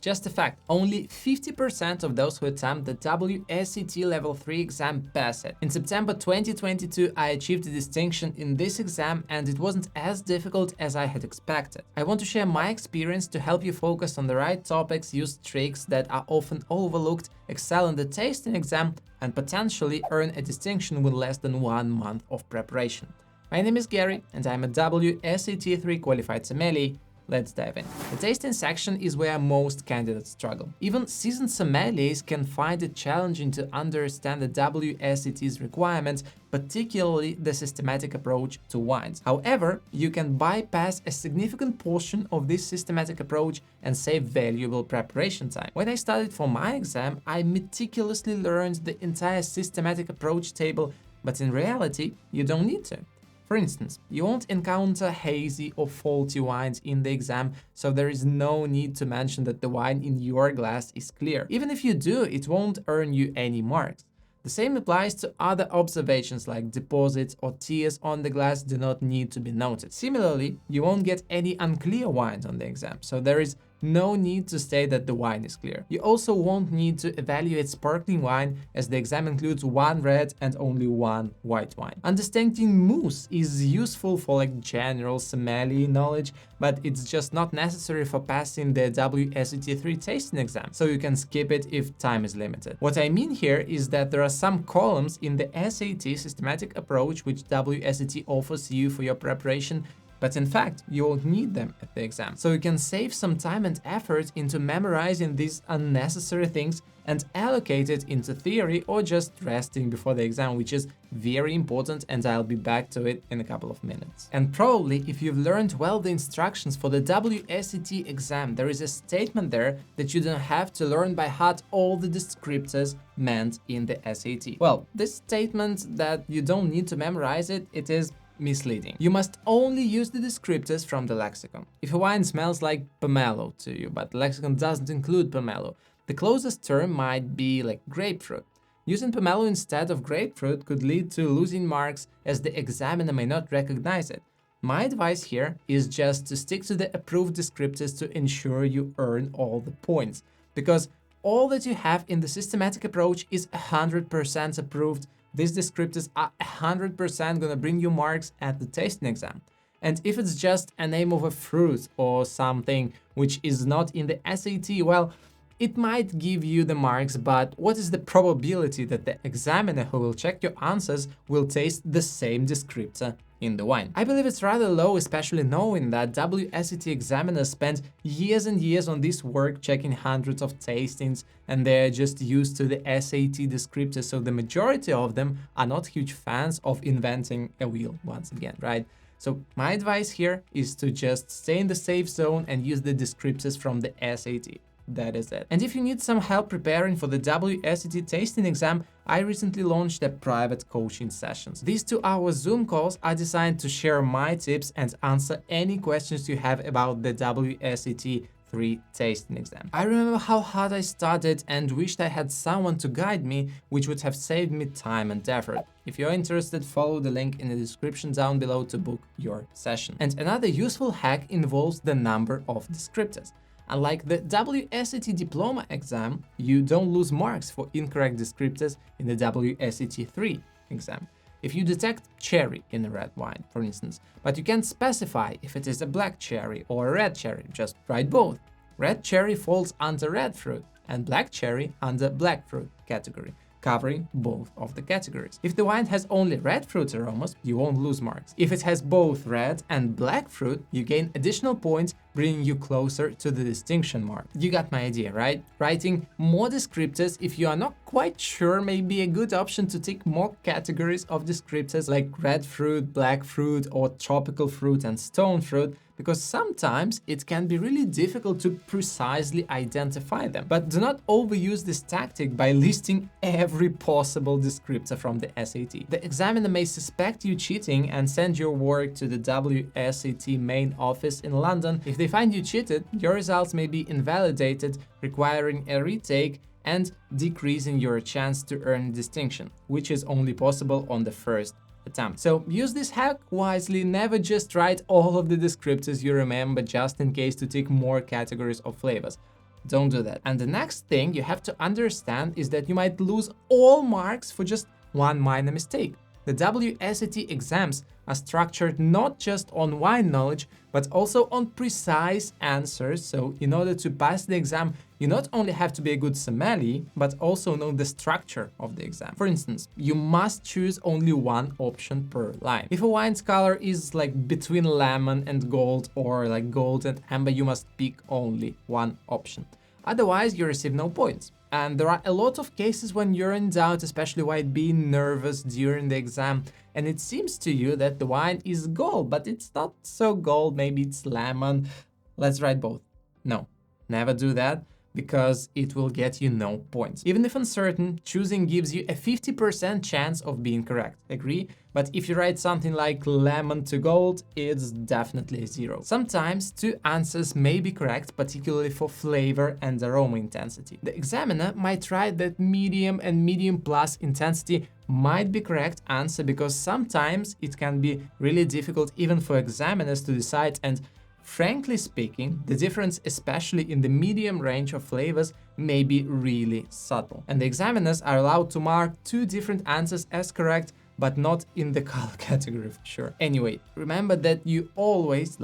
Just a fact, only 50% of those who attempt the WSET Level 3 exam pass it. In September 2022, I achieved a distinction in this exam and it wasn't as difficult as I had expected. I want to share my experience to help you focus on the right topics, use tricks that are often overlooked, excel in the tasting exam, and potentially earn a distinction with less than 1 month of preparation. My name is Garry and I'm a WSET 3 qualified sommelier. Let's dive in. The tasting section is where most candidates struggle. Even seasoned sommeliers can find it challenging to understand the WSET's requirements, particularly the systematic approach to wines. However, you can bypass a significant portion of this systematic approach and save valuable preparation time. When I studied for my exam, I meticulously learned the entire systematic approach table, but in reality, you don't need to. For instance, you won't encounter hazy or faulty wines in the exam, so there is no need to mention that the wine in your glass is clear. Even if you do, it won't earn you any marks. The same applies to other observations like deposits or tears on the glass do not need to be noted. Similarly, you won't get any unclear wines on the exam, so there is no need to state that the wine is clear. You also won't need to evaluate sparkling wine as the exam includes 1 red and only 1 white wine. Understanding mousse is useful for general sommelier knowledge, but it's just not necessary for passing the WSET 3 tasting exam, so you can skip it if time is limited. What I mean here is that there are some columns in the SAT systematic approach which WSET offers you for your preparation, but in fact, you won't need them at the exam. So you can save some time and effort into memorizing these unnecessary things and allocate it into theory or just resting before the exam, which is very important, and I'll be back to it in a couple of minutes. And probably if you've learned well the instructions for the WSET exam, there is a statement there that you don't have to learn by heart all the descriptors meant in the SAT. Well, this statement that you don't need to memorize it, it is misleading. You must only use the descriptors from the lexicon. If a wine smells like pomelo to you, but the lexicon doesn't include pomelo, the closest term might be grapefruit. Using pomelo instead of grapefruit could lead to losing marks as the examiner may not recognize it. My advice here is just to stick to the approved descriptors to ensure you earn all the points, because all that you have in the systematic approach is 100% approved. These descriptors are 100% gonna bring you marks at the tasting exam. And if it's just a name of a fruit or something which is not in the SAT, well, it might give you the marks, but what is the probability that the examiner who will check your answers will taste the same descriptor in the wine? I believe it's rather low, especially knowing that WSET examiners spend years and years on this work checking hundreds of tastings, and they're just used to the SAT descriptors, so the majority of them are not huge fans of inventing a wheel once again, right? So my advice here is to just stay in the safe zone and use the descriptors from the SAT. That is it. And if you need some help preparing for the WSET tasting exam, I recently launched a private coaching sessions. These 2-hour Zoom calls are designed to share my tips and answer any questions you have about the WSET 3 tasting exam. I remember how hard I started and wished I had someone to guide me, which would have saved me time and effort. If you're interested, follow the link in the description down below to book your session. And another useful hack involves the number of descriptors. Unlike the WSET diploma exam, you don't lose marks for incorrect descriptors in the WSET 3 exam. If you detect cherry in a red wine, for instance, but you can't specify if it is a black cherry or a red cherry, just write both. Red cherry falls under red fruit and black cherry under black fruit category, covering both of the categories. If the wine has only red fruit aromas, you won't lose marks. If it has both red and black fruit, you gain additional points, bringing you closer to the distinction mark. You got my idea, right? Writing more descriptors if you are not quite sure may be a good option to tick more categories of descriptors like red fruit, black fruit, or tropical fruit and stone fruit, because sometimes it can be really difficult to precisely identify them. But do not overuse this tactic by listing every possible descriptor from the SAT. The examiner may suspect you cheating and send your work to the WSET main office in London. If they find you cheated, your results may be invalidated, requiring a retake and decreasing your chance to earn distinction, which is only possible on the first attempt. So use this hack wisely. Never just write all of the descriptors you remember just in case to tick more categories of flavors. don't do that. And the next thing you have to understand is that you might lose all marks for just one minor mistake. The WSET exams are structured not just on wine knowledge, but also on precise answers. So in order to pass the exam, you not only have to be a good sommelier, but also know the structure of the exam. For instance, you must choose only one option per line. If a wine's color is like between lemon and gold or like gold and amber, you must pick only one option. Otherwise, you receive no points. And there are a lot of cases when you're in doubt, especially while being nervous during the exam, and it seems to you that the wine is gold, but it's not so gold, maybe it's lemon. Let's write both. No, never do that, because it will get you no points. Even if uncertain, choosing gives you a 50% chance of being correct. Agree? But if you write something like lemon to gold, it's definitely a 0. Sometimes two answers may be correct, particularly for flavor and aroma intensity. The examiner might write that medium and medium plus intensity might be correct answer, because sometimes it can be really difficult even for examiners to decide, and frankly speaking, the difference, especially in the medium range of flavors, may be really subtle. And the examiners are allowed to mark two different answers as correct, but not in the color category for sure. Anyway, remember that you always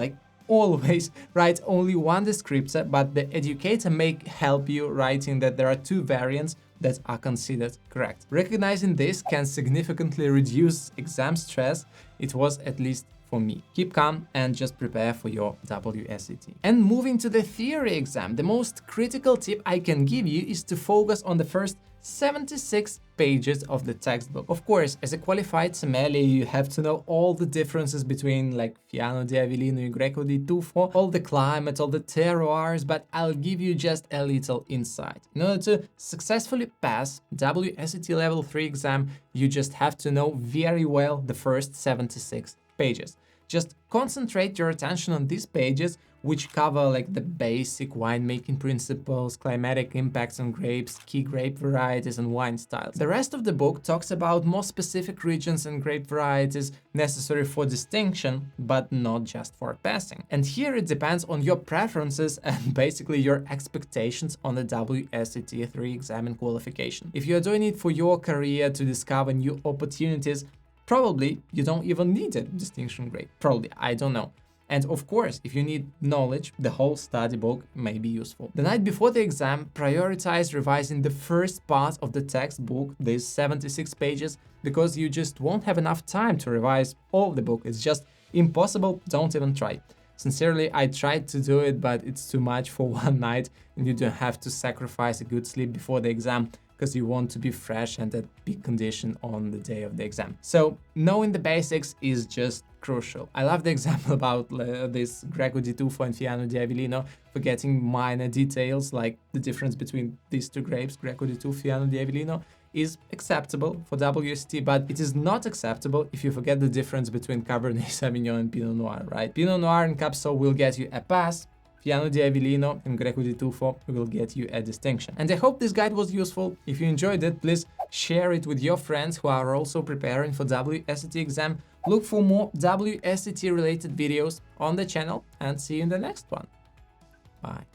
write only one descriptor, but the educator may help you writing that there are two variants that are considered correct. Recognizing this can significantly reduce exam stress. It was at least for me. Keep calm and just prepare for your WSET. And moving to the theory exam, the most critical tip I can give you is to focus on the first 76 pages of the textbook. Of course, as a qualified sommelier, you have to know all the differences between like Fiano di Avellino and Greco di Tufo, all the climate, all the terroirs, but I'll give you just a little insight. In order to successfully pass WSET level 3 exam, you just have to know very well the first 76 pages. Just concentrate your attention on these pages, which cover like the basic winemaking principles, climatic impacts on grapes, key grape varieties, and wine styles. The rest of the book talks about more specific regions and grape varieties necessary for distinction, but not just for passing. And here it depends on your preferences and basically your expectations on the WSET 3 exam and qualification. If you're doing it for your career to discover new opportunities, probably you don't even need a distinction grade. Probably, I don't know. And of course, if you need knowledge, the whole study book may be useful. The night before the exam, prioritize revising the first part of the textbook, these 76 pages, because you just won't have enough time to revise all of the book. It's just impossible, don't even try. Sincerely, I tried to do it, but it's too much for one night, and you don't have to sacrifice a good sleep before the exam, because you want to be fresh and at peak condition on the day of the exam. So knowing the basics is just crucial. I love the example about this Greco di Tufo and Fiano di Avellino, forgetting minor details like the difference between these two grapes, Greco di Tufo, Fiano di Avellino, is acceptable for WSET, but it is not acceptable if you forget the difference between Cabernet Sauvignon and Pinot Noir, right? Pinot Noir and Cab Sauv will get you a pass, Fiano di Avellino and Greco di Tufo will get you a distinction. And I hope this guide was useful. If you enjoyed it, please share it with your friends who are also preparing for WSET exam. Look for more WSET related videos on the channel and see you in the next one. Bye.